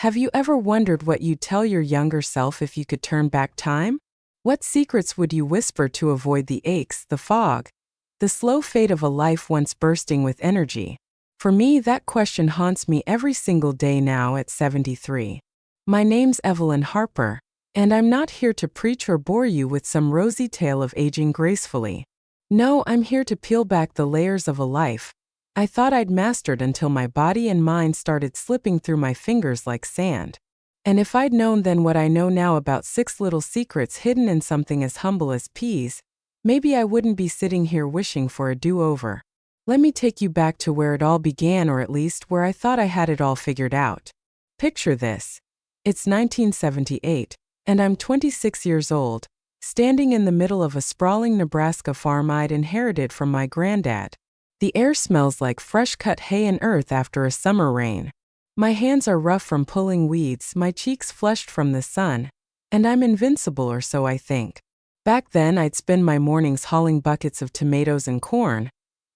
Have you ever wondered what you'd tell your younger self if you could turn back time? What secrets would you whisper to avoid the aches, the fog, the slow fade of a life once bursting with energy? For me, that question haunts me every single day now at 73. My name's Evelyn Harper, and I'm not here to preach or bore you with some rosy tale of aging gracefully. No, I'm here to peel back the layers of a life I thought I'd mastered until my body and mind started slipping through my fingers like sand. And if I'd known then what I know now about 6 little secrets hidden in something as humble as peas, maybe I wouldn't be sitting here wishing for a do-over. Let me take you back to where it all began, or at least where I thought I had it all figured out. Picture this. It's 1978, and I'm 26 years old, standing in the middle of a sprawling Nebraska farm I'd inherited from my granddad. The air smells like fresh-cut hay and earth after a summer rain. My hands are rough from pulling weeds, my cheeks flushed from the sun, and I'm invincible, or so I think. Back then, I'd spend my mornings hauling buckets of tomatoes and corn,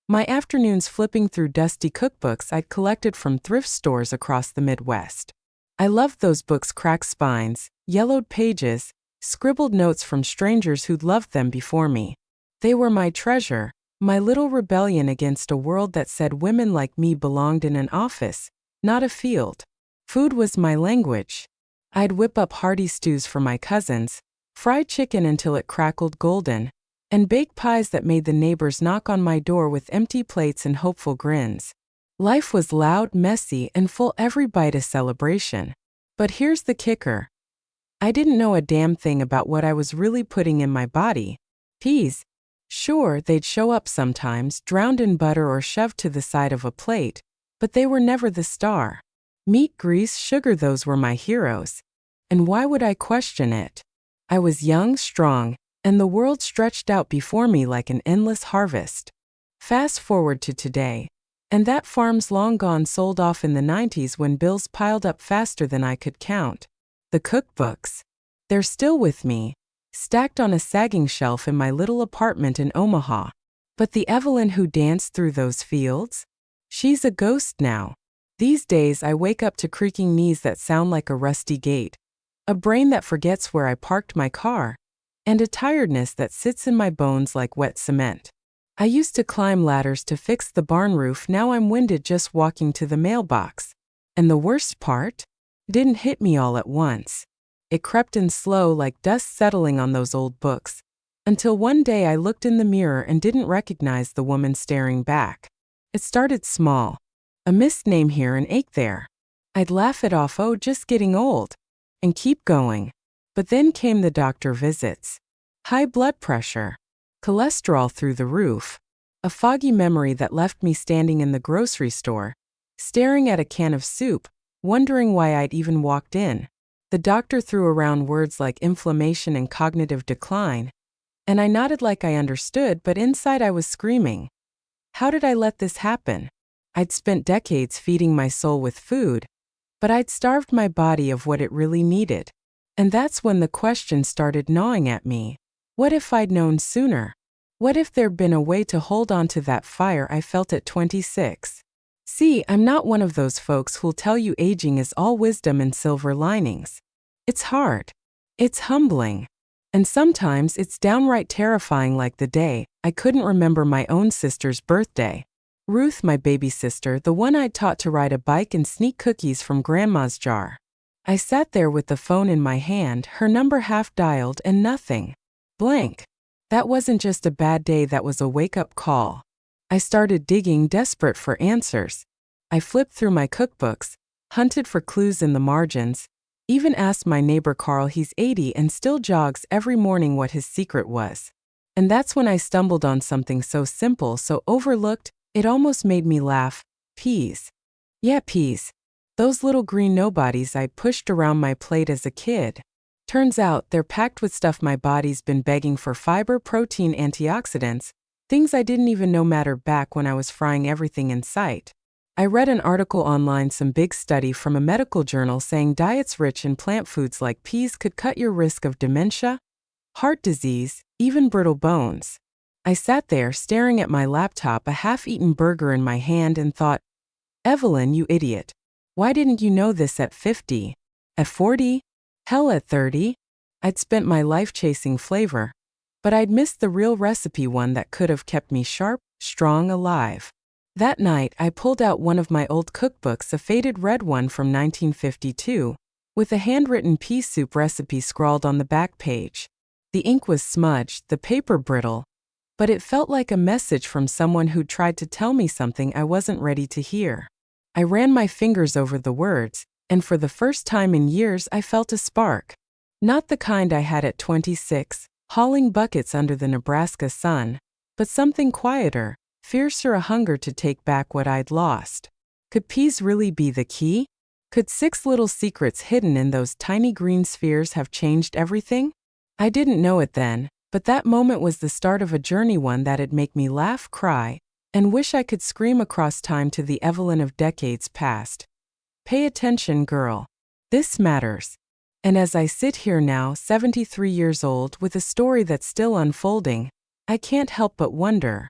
my afternoons flipping through dusty cookbooks I'd collected from thrift stores across the Midwest. I loved those books' cracked spines, yellowed pages, scribbled notes from strangers who'd loved them before me. They were my treasure. My little rebellion against a world that said women like me belonged in an office, not a field. Food was my language. I'd whip up hearty stews for my cousins, fry chicken until it crackled golden, and bake pies that made the neighbors knock on my door with empty plates and hopeful grins. Life was loud, messy, and full every bite a celebration. But here's the kicker. I didn't know a damn thing about what I was really putting in my body. Peas. Sure, they'd show up sometimes, drowned in butter or shoved to the side of a plate, but they were never the star. Meat, grease, sugar, those were my heroes. And why would I question it? I was young, strong, and the world stretched out before me like an endless harvest. Fast forward to today, and that farm's long gone, sold off in the 90s when bills piled up faster than I could count. The cookbooks. They're still with me, stacked on a sagging shelf in my little apartment in Omaha. But the Evelyn who danced through those fields? She's a ghost now. These days I wake up to creaking knees that sound like a rusty gate, a brain that forgets where I parked my car, and a tiredness that sits in my bones like wet cement. I used to climb ladders to fix the barn roof, now I'm winded just walking to the mailbox. And the worst part? It didn't hit me all at once. It crept in slow like dust settling on those old books, until one day I looked in the mirror and didn't recognize the woman staring back. It started small. A missed name here, an ache there. I'd laugh it off, oh, just getting old, and keep going. But then came the doctor visits. High blood pressure. Cholesterol through the roof. A foggy memory that left me standing in the grocery store, staring at a can of soup, wondering why I'd even walked in. The doctor threw around words like inflammation and cognitive decline, and I nodded like I understood, but inside I was screaming. How did I let this happen? I'd spent decades feeding my soul with food, but I'd starved my body of what it really needed. And that's when the question started gnawing at me. What if I'd known sooner? What if there'd been a way to hold on to that fire I felt at 26? See, I'm not one of those folks who'll tell you aging is all wisdom and silver linings. It's hard. It's humbling. And sometimes it's downright terrifying, like the day I couldn't remember my own sister's birthday. Ruth, my baby sister, the one I'd taught to ride a bike and sneak cookies from Grandma's jar. I sat there with the phone in my hand, her number half dialed, and nothing. Blank. That wasn't just a bad day, that was a wake-up call. I started digging, desperate for answers. I flipped through my cookbooks, hunted for clues in the margins, even asked my neighbor Carl, he's 80 and still jogs every morning, what his secret was. And that's when I stumbled on something so simple, so overlooked, it almost made me laugh. Peas. Yeah, peas. Those little green nobodies I pushed around my plate as a kid. Turns out they're packed with stuff my body's been begging for: fiber, protein, antioxidants, things I didn't even know mattered back when I was frying everything in sight. I read an article online, some big study from a medical journal saying diets rich in plant foods like peas could cut your risk of dementia, heart disease, even brittle bones. I sat there staring at my laptop, a half-eaten burger in my hand, and thought, Evelyn, you idiot. Why didn't you know this at 50? At 40? Hell, at 30? I'd spent my life chasing flavor. But I'd missed the real recipe, one that could have kept me sharp, strong, alive. That night, I pulled out one of my old cookbooks, a faded red one from 1952, with a handwritten pea soup recipe scrawled on the back page. The ink was smudged, the paper brittle, but it felt like a message from someone who'd tried to tell me something I wasn't ready to hear. I ran my fingers over the words, and for the first time in years I felt a spark. Not the kind I had at 26, hauling buckets under the Nebraska sun, but something quieter, fiercer, a hunger to take back what I'd lost. Could peas really be the key? Could 6 little secrets hidden in those tiny green spheres have changed everything? I didn't know it then, but that moment was the start of a journey, one that'd make me laugh, cry, and wish I could scream across time to the Evelyn of decades past. Pay attention, girl. This matters. And as I sit here now, 73 years old, with a story that's still unfolding, I can't help but wonder,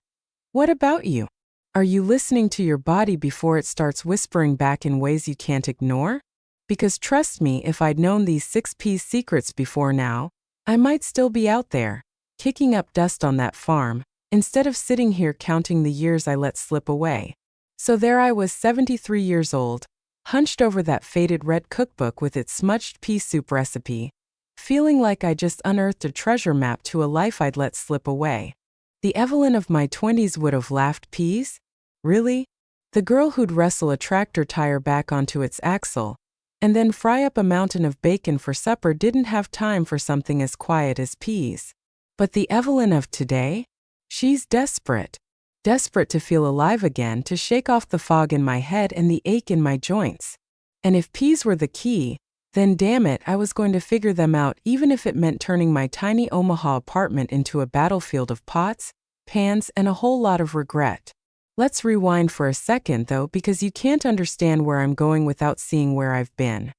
what about you? Are you listening to your body before it starts whispering back in ways you can't ignore? Because trust me, if I'd known these 6 P's secrets before now, I might still be out there, kicking up dust on that farm, instead of sitting here counting the years I let slip away. So there I was, 73 years old, hunched over that faded red cookbook with its smudged pea soup recipe, feeling like I just unearthed a treasure map to a life I'd let slip away. The Evelyn of my 20s would have laughed. Peas? Really? The girl who'd wrestle a tractor tire back onto its axle, and then fry up a mountain of bacon for supper, didn't have time for something as quiet as peas. But the Evelyn of today? She's desperate. Desperate to feel alive again, to shake off the fog in my head and the ache in my joints. And if peas were the key, then damn it, I was going to figure them out, even if it meant turning my tiny Omaha apartment into a battlefield of pots, pans, and a whole lot of regret. Let's rewind for a second though, because you can't understand where I'm going without seeing where I've been.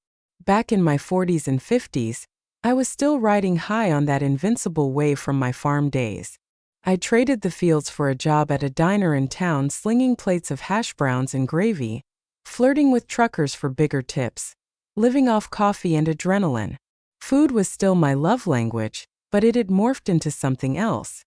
Back in my 40s and 50s, I was still riding high on that invincible wave from my farm days. I traded the fields for a job at a diner in town, slinging plates of hash browns and gravy, flirting with truckers for bigger tips, living off coffee and adrenaline. Food was still my love language, but it had morphed into something else.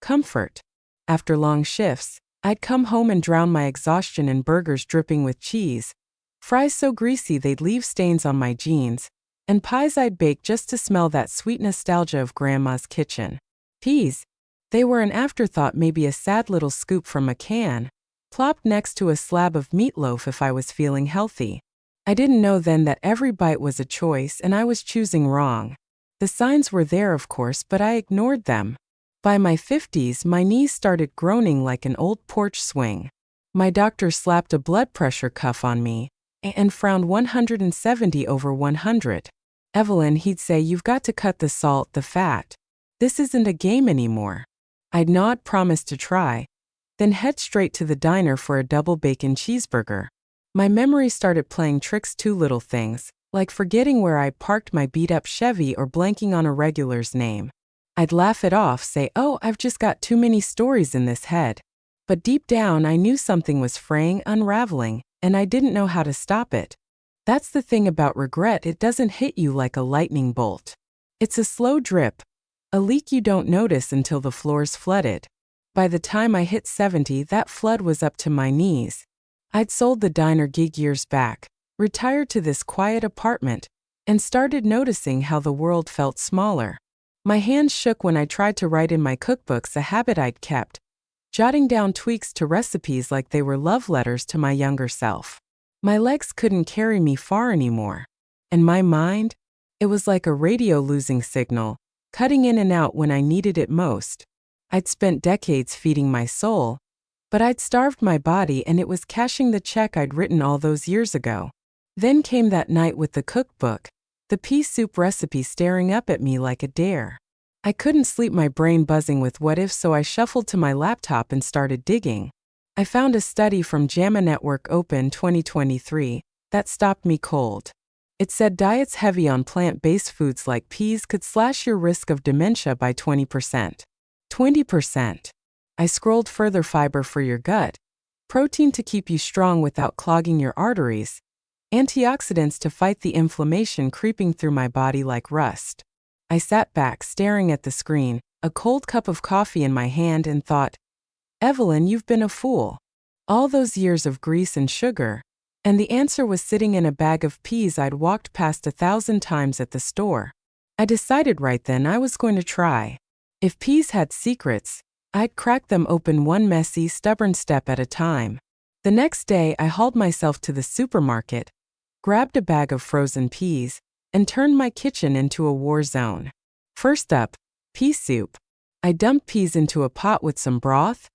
Comfort. After long shifts, I'd come home and drown my exhaustion in burgers dripping with cheese, fries so greasy they'd leave stains on my jeans, and pies I'd bake just to smell that sweet nostalgia of Grandma's kitchen. Peas. They were an afterthought, maybe a sad little scoop from a can, plopped next to a slab of meatloaf if I was feeling healthy. I didn't know then that every bite was a choice and I was choosing wrong. The signs were there, of course, but I ignored them. By my 50s, my knees started groaning like an old porch swing. My doctor slapped a blood pressure cuff on me and frowned 170 over 100. Evelyn, he'd say, you've got to cut the salt, the fat. This isn't a game anymore. I'd nod, promise to try, then head straight to the diner for a double bacon cheeseburger. My memory started playing tricks, too, little things, like forgetting where I parked my beat-up Chevy or blanking on a regular's name. I'd laugh it off, say, oh, I've just got too many stories in this head. But deep down I knew something was fraying, unraveling, and I didn't know how to stop it. That's the thing about regret, it doesn't hit you like a lightning bolt. It's a slow drip, a leak you don't notice until the floor's flooded. By the time I hit 70, that flood was up to my knees. I'd sold the diner gig years back, retired to this quiet apartment, and started noticing how the world felt smaller. My hands shook when I tried to write in my cookbooks, a habit I'd kept, jotting down tweaks to recipes like they were love letters to my younger self. My legs couldn't carry me far anymore. And my mind? It was like a radio losing signal, cutting in and out when I needed it most. I'd spent decades feeding my soul, but I'd starved my body and it was cashing the check I'd written all those years ago. Then came that night with the cookbook, the pea soup recipe staring up at me like a dare. I couldn't sleep, my brain buzzing with what if, so I shuffled to my laptop and started digging. I found a study from JAMA Network Open 2023 that stopped me cold. It said diets heavy on plant-based foods like peas could slash your risk of dementia by 20%. 20%. I scrolled further, fiber for your gut, protein to keep you strong without clogging your arteries, Antioxidants to fight the inflammation creeping through my body like rust. I sat back staring at the screen, a cold cup of coffee in my hand, and thought, Evelyn, you've been a fool. All those years of grease and sugar. And the answer was sitting in a bag of peas I'd walked past 1,000 times at the store. I decided right then I was going to try. If peas had secrets, I'd crack them open one messy, stubborn step at a time. The next day, I hauled myself to the supermarket, grabbed a bag of frozen peas, and turned my kitchen into a war zone. First up, pea soup. I dumped peas into a pot with some broth,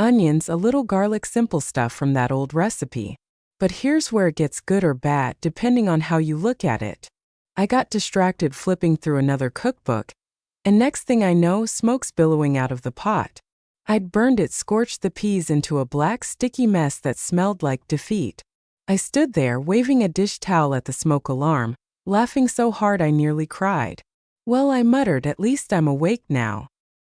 onions, a little garlic, simple stuff from that old recipe. But here's where it gets good or bad, depending on how you look at it. I got distracted flipping through another cookbook, and next thing I know, smoke's billowing out of the pot. I'd burned it, scorched the peas into a black, sticky mess that smelled like defeat. I stood there, waving a dish towel at the smoke alarm, laughing so hard I nearly cried. Well, I muttered, at least I'm awake now.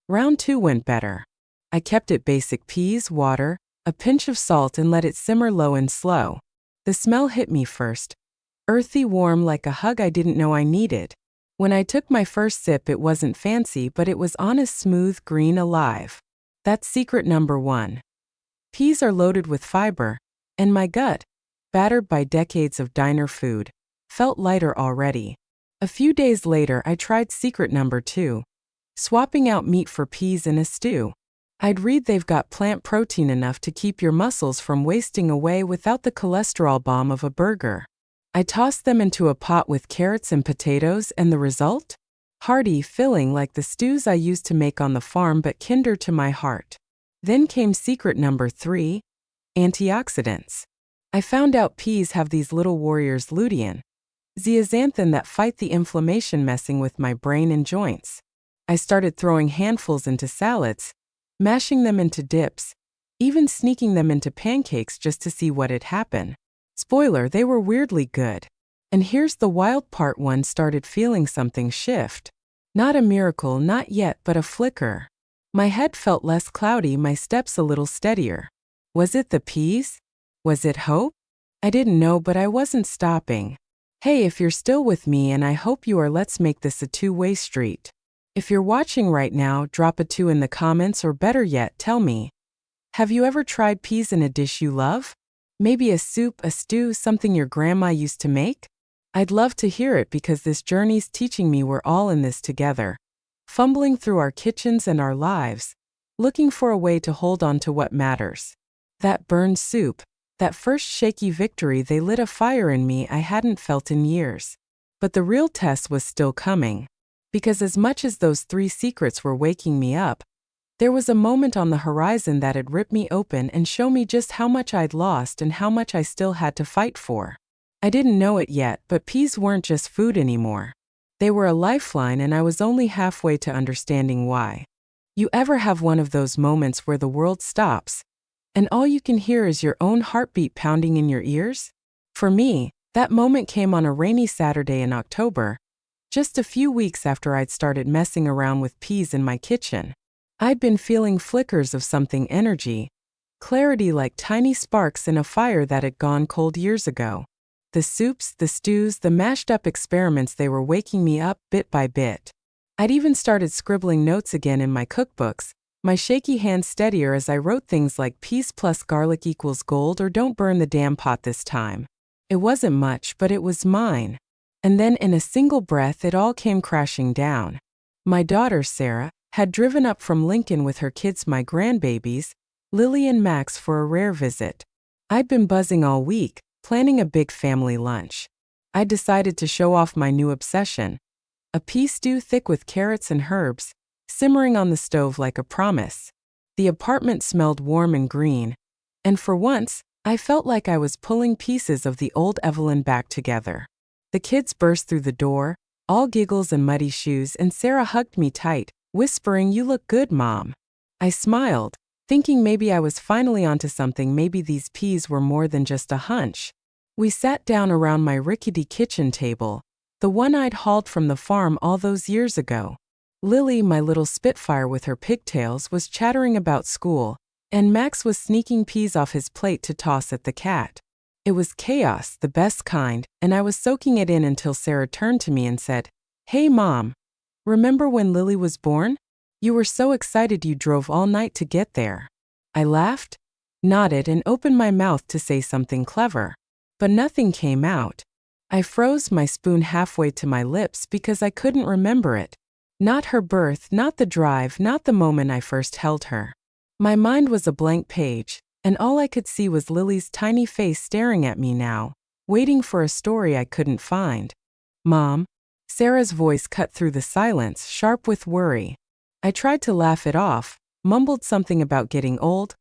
Round 2 went better. I kept it basic: peas, water, a pinch of salt, and let it simmer low and slow. The smell hit me first. Earthy, warm, like a hug I didn't know I needed. When I took my first sip, it wasn't fancy, but it was honest, smooth, green, alive. That's secret number 1. Peas are loaded with fiber, and my gut, battered by decades of diner food, felt lighter already. A few days later, I tried secret number 2, swapping out meat for peas in a stew. I'd read they've got plant protein enough to keep your muscles from wasting away without the cholesterol bomb of a burger. I tossed them into a pot with carrots and potatoes, and the result? Hearty, filling like the stews I used to make on the farm, but kinder to my heart. Then came secret number 3, antioxidants. I found out peas have these little warriors, lutein, zeaxanthin, that fight the inflammation messing with my brain and joints. I started throwing handfuls into salads, mashing them into dips, even sneaking them into pancakes just to see what'd happen. Spoiler, they were weirdly good. And here's the wild part: one started feeling something shift. Not a miracle, not yet, but a flicker. My head felt less cloudy, my steps a little steadier. Was it the peas? Was it hope? I didn't know, but I wasn't stopping. Hey, if you're still with me, and I hope you are, let's make this a two-way street. If you're watching right now, drop a 2 in the comments, or better yet, tell me, have you ever tried peas in a dish you love? Maybe a soup, a stew, something your grandma used to make? I'd love to hear it, because this journey's teaching me we're all in this together. Fumbling through our kitchens and our lives, looking for a way to hold on to what matters. That burned soup, that first shaky victory, they lit a fire in me I hadn't felt in years. But the real test was still coming. Because as much as those 3 secrets were waking me up, there was a moment on the horizon that'd rip me open and show me just how much I'd lost and how much I still had to fight for. I didn't know it yet, but peas weren't just food anymore. They were a lifeline, and I was only halfway to understanding why. You ever have one of those moments where the world stops, and all you can hear is your own heartbeat pounding in your ears? For me, that moment came on a rainy Saturday in October, just a few weeks after I'd started messing around with peas in my kitchen. I'd been feeling flickers of something, energy, clarity, like tiny sparks in a fire that had gone cold years ago. The soups, the stews, the mashed-up experiments, they were waking me up bit by bit. I'd even started scribbling notes again in my cookbooks, my shaky hand steadier as I wrote things like peas plus garlic equals gold, or don't burn the damn pot this time. It wasn't much, but it was mine. And then in a single breath, it all came crashing down. My daughter, Sarah, had driven up from Lincoln with her kids, my grandbabies, Lily and Max, for a rare visit. I'd been buzzing all week, planning a big family lunch. I decided to show off my new obsession. A pea stew thick with carrots and herbs, simmering on the stove like a promise. The apartment smelled warm and green, and for once, I felt like I was pulling pieces of the old Evelyn back together. The kids burst through the door, all giggles and muddy shoes, and Sarah hugged me tight, whispering, "You look good, Mom." I smiled, thinking maybe I was finally onto something, maybe these peas were more than just a hunch. We sat down around my rickety kitchen table, the one I'd hauled from the farm all those years ago. Lily, my little spitfire with her pigtails, was chattering about school, and Max was sneaking peas off his plate to toss at the cat. It was chaos, the best kind, and I was soaking it in until Sarah turned to me and said, "Hey Mom, remember when Lily was born? You were so excited you drove all night to get there." I laughed, nodded, and opened my mouth to say something clever. But nothing came out. I froze, my spoon halfway to my lips because I couldn't remember it. Not her birth, not the drive, not the moment I first held her. My mind was a blank page, and all I could see was Lily's tiny face staring at me now, waiting for a story I couldn't find. "Mom," Sarah's voice cut through the silence, sharp with worry. I tried to laugh it off, mumbled something about getting old,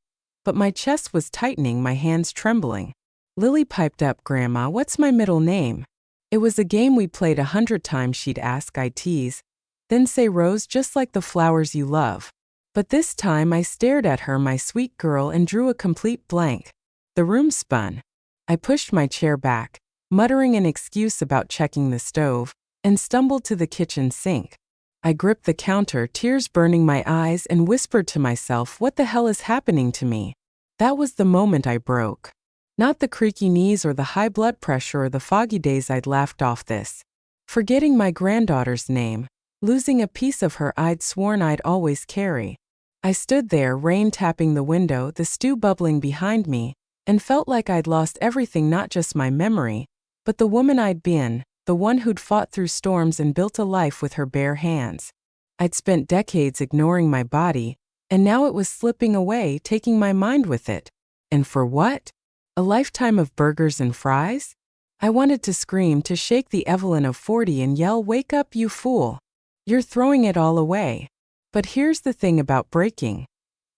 but my chest was tightening, my hands trembling. Lily piped up, "Grandma, what's my middle name?" It was a game we played 100 times, she'd ask, I'd tease. Then say, "Rose, just like the flowers you love." But this time I stared at her, my sweet girl, and drew a complete blank. The room spun. I pushed my chair back, muttering an excuse about checking the stove, and stumbled to the kitchen sink. I gripped the counter, tears burning my eyes, and whispered to myself, "What the hell is happening to me?" That was the moment I broke. Not the creaky knees or the high blood pressure or the foggy days I'd laughed off this. Forgetting my granddaughter's name, losing a piece of her I'd sworn I'd always carry. I stood there, rain tapping the window, the stew bubbling behind me, and felt like I'd lost everything, not just my memory, but the woman I'd been, the one who'd fought through storms and built a life with her bare hands. I'd spent decades ignoring my body, and now it was slipping away, taking my mind with it. And for what? A lifetime of burgers and fries? I wanted to scream, to shake the Evelyn of 40 and yell, "Wake up, you fool! You're throwing it all away." But here's the thing about breaking.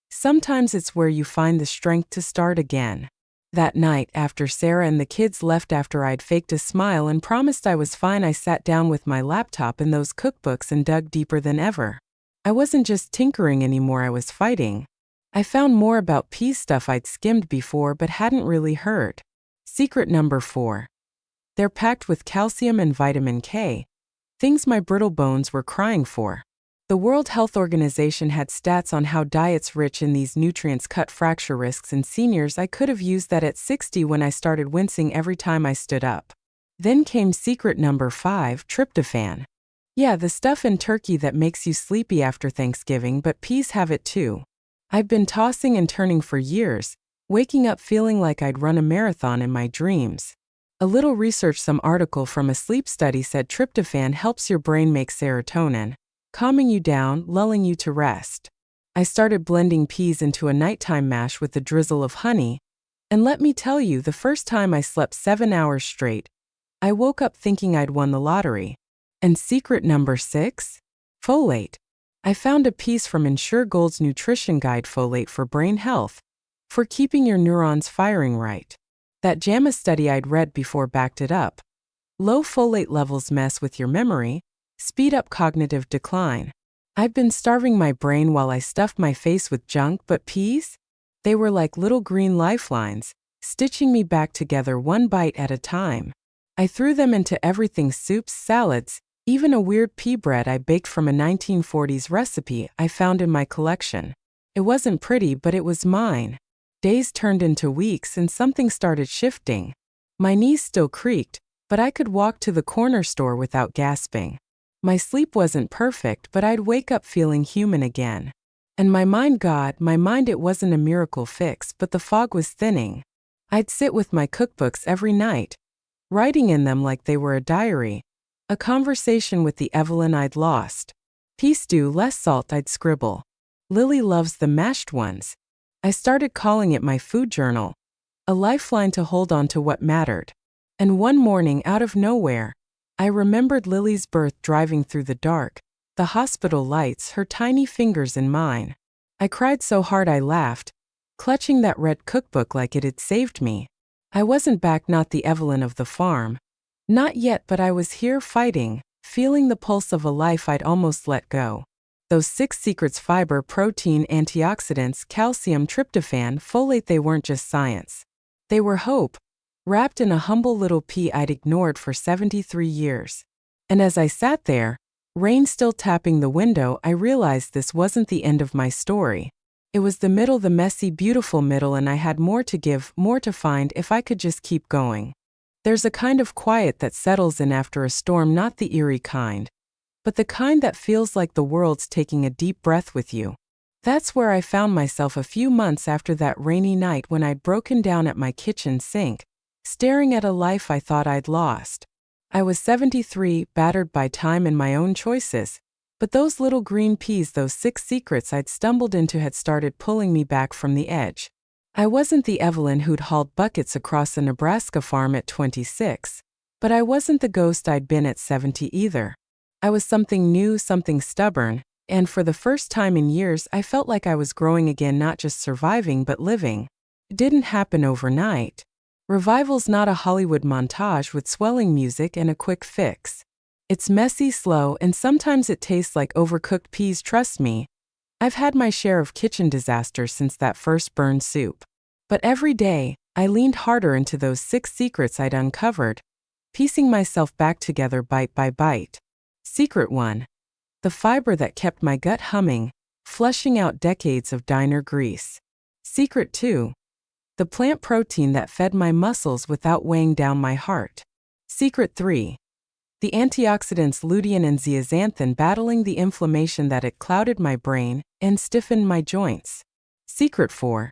Sometimes it's where you find the strength to start again. That night, after Sarah and the kids left, after I'd faked a smile and promised I was fine, I sat down with my laptop and those cookbooks and dug deeper than ever. I wasn't just tinkering anymore, I was fighting. I found more about peas, stuff I'd skimmed before but hadn't really heard. Secret number 4. They're packed with calcium and vitamin K, things my brittle bones were crying for. The World Health Organization had stats on how diets rich in these nutrients cut fracture risks in seniors. I could have used that at 60 when I started wincing every time I stood up. Then came secret number 5, tryptophan. Yeah, the stuff in turkey that makes you sleepy after Thanksgiving, but peas have it too. I've been tossing and turning for years, waking up feeling like I'd run a marathon in my dreams. A little research, some article from a sleep study said tryptophan helps your brain make serotonin, calming you down, lulling you to rest. I started blending peas into a nighttime mash with a drizzle of honey, and let me tell you, the first time I slept 7 hours straight, I woke up thinking I'd won the lottery. And secret number 6? Folate. I found a piece from Ensure Gold's nutrition guide, folate for brain health, for keeping your neurons firing right. That JAMA study I'd read before backed it up. Low folate levels mess with your memory, speed up cognitive decline. I've been starving my brain while I stuffed my face with junk, but peas? They were like little green lifelines, stitching me back together one bite at a time. I threw them into everything: soups, salads, even a weird pea bread I baked from a 1940s recipe I found in my collection. It wasn't pretty, but it was mine. Days turned into weeks and something started shifting. My knees still creaked, but I could walk to the corner store without gasping. My sleep wasn't perfect, but I'd wake up feeling human again. And my mind, it wasn't a miracle fix, but the fog was thinning. I'd sit with my cookbooks every night, writing in them like they were a diary, a conversation with the Evelyn I'd lost. Pea stew, less salt, I'd scribble. Lily loves the mashed ones. I started calling it my food journal, a lifeline to hold on to what mattered. And one morning, out of nowhere, I remembered Lily's birth, driving through the dark, the hospital lights, her tiny fingers in mine. I cried so hard I laughed, clutching that red cookbook like it had saved me. I wasn't back, not the Evelyn of the farm. Not yet, but I was here, fighting, feeling the pulse of a life I'd almost let go. Those 6 secrets: fiber, protein, antioxidants, calcium, tryptophan, folate, they weren't just science. They were hope, wrapped in a humble little pea I'd ignored for 73 years. And as I sat there, rain still tapping the window, I realized this wasn't the end of my story. It was the middle, the messy, beautiful middle, and I had more to give, more to find if I could just keep going. There's a kind of quiet that settles in after a storm, not the eerie kind, but the kind that feels like the world's taking a deep breath with you. That's where I found myself a few months after that rainy night when I'd broken down at my kitchen sink, staring at a life I thought I'd lost. I was 73, battered by time and my own choices, but those little green peas, those 6 secrets I'd stumbled into, had started pulling me back from the edge. I wasn't the Evelyn who'd hauled buckets across a Nebraska farm at 26, but I wasn't the ghost I'd been at 70 either. I was something new, something stubborn, and for the first time in years I felt like I was growing again, not just surviving but living. It didn't happen overnight. Revival's not a Hollywood montage with swelling music and a quick fix. It's messy, slow, and sometimes it tastes like overcooked peas. Trust me, I've had my share of kitchen disasters since that first burned soup. But every day, I leaned harder into those 6 secrets I'd uncovered, piecing myself back together bite by bite. Secret 1. The fiber that kept my gut humming, flushing out decades of diner grease. Secret 2. The plant protein that fed my muscles without weighing down my heart. Secret 3. The antioxidants lutein and zeaxanthin battling the inflammation that had clouded my brain and stiffened my joints. Secret 4.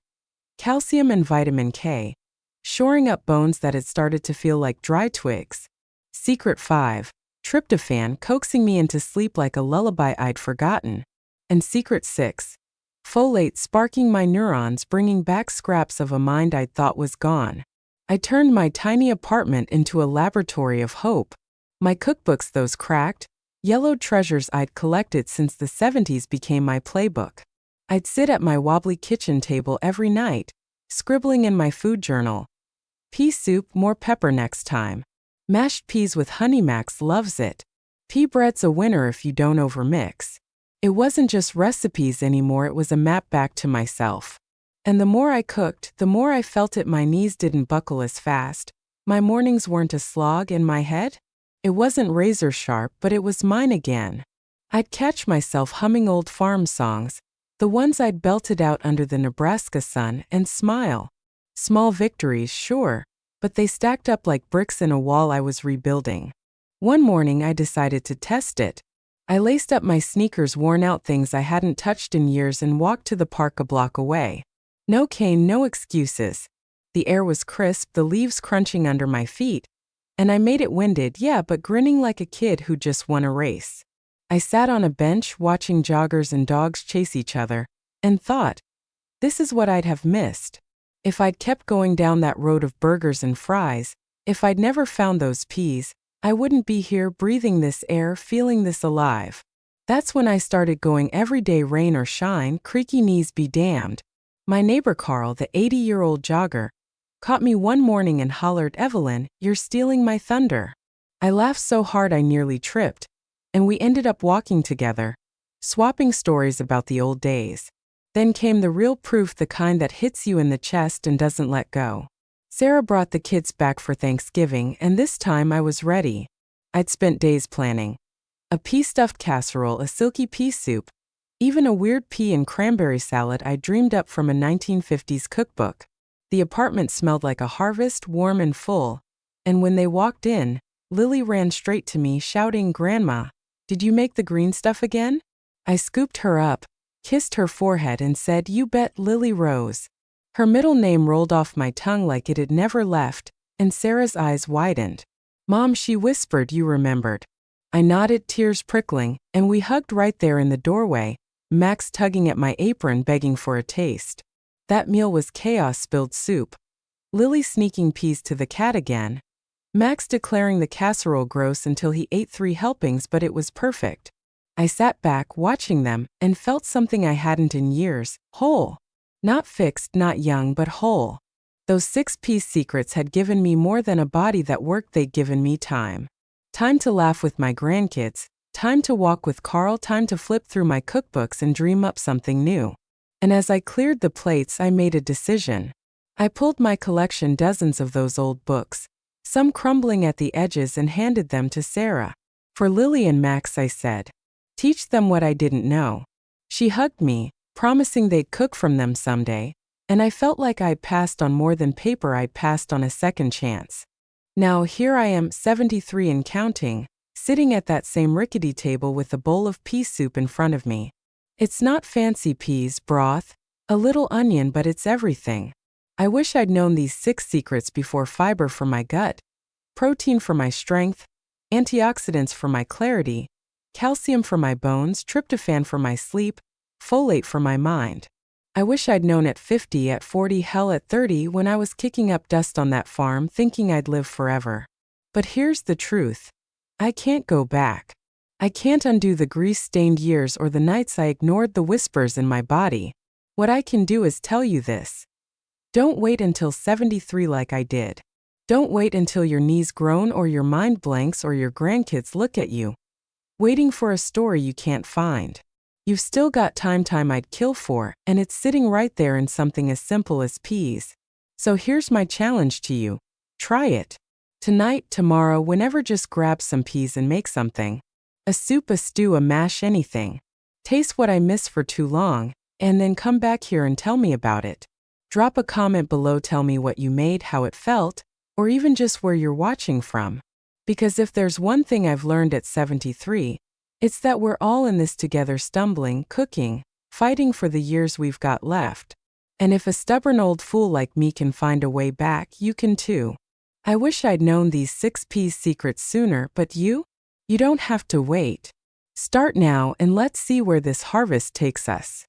Calcium and vitamin K, shoring up bones that had started to feel like dry twigs. Secret 5. Tryptophan coaxing me into sleep like a lullaby I'd forgotten. And Secret 6. Folate sparking my neurons, bringing back scraps of a mind I'd thought was gone. I turned my tiny apartment into a laboratory of hope. My cookbooks, those cracked, yellowed treasures I'd collected since the 70s, became my playbook. I'd sit at my wobbly kitchen table every night, scribbling in my food journal. Pea soup, more pepper next time. Mashed peas with honey, Max loves it. Pea bread's a winner if you don't overmix. It wasn't just recipes anymore, it was a map back to myself. And the more I cooked, the more I felt it. My knees didn't buckle as fast. My mornings weren't a slog, in my head. It wasn't razor sharp, but it was mine again. I'd catch myself humming old farm songs, the ones I'd belted out under the Nebraska sun, and smile. Small victories, sure, but they stacked up like bricks in a wall I was rebuilding. One morning I decided to test it. I laced up my sneakers, worn out things I hadn't touched in years, and walked to the park a block away. No cane, no excuses. The air was crisp, the leaves crunching under my feet, and I made it winded, yeah, but grinning like a kid who just won a race. I sat on a bench watching joggers and dogs chase each other, and thought, this is what I'd have missed. If I'd kept going down that road of burgers and fries, if I'd never found those peas, I wouldn't be here breathing this air, feeling this alive. That's when I started going every day, rain or shine, creaky knees be damned. My neighbor Carl, the 80-year-old jogger, caught me one morning and hollered, "Evelyn, you're stealing my thunder." I laughed so hard I nearly tripped, and we ended up walking together, swapping stories about the old days. Then came the real proof, the kind that hits you in the chest and doesn't let go. Sarah brought the kids back for Thanksgiving, and this time I was ready. I'd spent days planning. A pea-stuffed casserole, a silky pea soup, even a weird pea and cranberry salad I dreamed up from a 1950s cookbook. The apartment smelled like a harvest, warm and full, and when they walked in, Lily ran straight to me, shouting, "Grandma, did you make the green stuff again?" I scooped her up, kissed her forehead, and said, "You bet." Lily Rose. Her middle name rolled off my tongue like it had never left, and Sarah's eyes widened. "Mom," she whispered, "you remembered." I nodded, tears prickling, and we hugged right there in the doorway, Max tugging at my apron, begging for a taste. That meal was chaos: spilled soup, Lily sneaking peas to the cat again, Max declaring the casserole gross until he ate 3 helpings, but it was perfect. I sat back, watching them, and felt something I hadn't in years: whole. Not fixed, not young, but whole. Those 6-piece secrets had given me more than a body that worked, they'd given me time. Time to laugh with my grandkids, time to walk with Carl, time to flip through my cookbooks and dream up something new. And as I cleared the plates, I made a decision. I pulled my collection, dozens of those old books, some crumbling at the edges, and handed them to Sarah. "For Lily and Max," I said. "Teach them what I didn't know." She hugged me, promising they'd cook from them someday, and I felt like I'd passed on more than paper. I'd passed on a second chance. Now here I am, 73 and counting, sitting at that same rickety table with a bowl of pea soup in front of me. It's not fancy peas, broth, a little onion, but it's everything. I wish I'd known these 6 secrets before: fiber for my gut, protein for my strength, antioxidants for my clarity, calcium for my bones, tryptophan for my sleep, folate for my mind. I wish I'd known at 50, at 40, hell at 30, when I was kicking up dust on that farm thinking I'd live forever. But here's the truth. I can't go back. I can't undo the grease-stained years or the nights I ignored the whispers in my body. What I can do is tell you this. Don't wait until 73 like I did. Don't wait until your knees groan or your mind blanks or your grandkids look at you, waiting for a story you can't find. You've still got time I'd kill for, and it's sitting right there in something as simple as peas. So here's my challenge to you. Try it. Tonight, tomorrow, whenever, just grab some peas and make something. A soup, a stew, a mash, anything. Taste what I missed for too long, and then come back here and tell me about it. Drop a comment below, tell me what you made, how it felt, or even just where you're watching from. Because if there's one thing I've learned at 73, it's that we're all in this together, stumbling, cooking, fighting for the years we've got left. And if a stubborn old fool like me can find a way back, you can too. I wish I'd known these 6 P's secrets sooner, but you? You don't have to wait. Start now and let's see where this harvest takes us.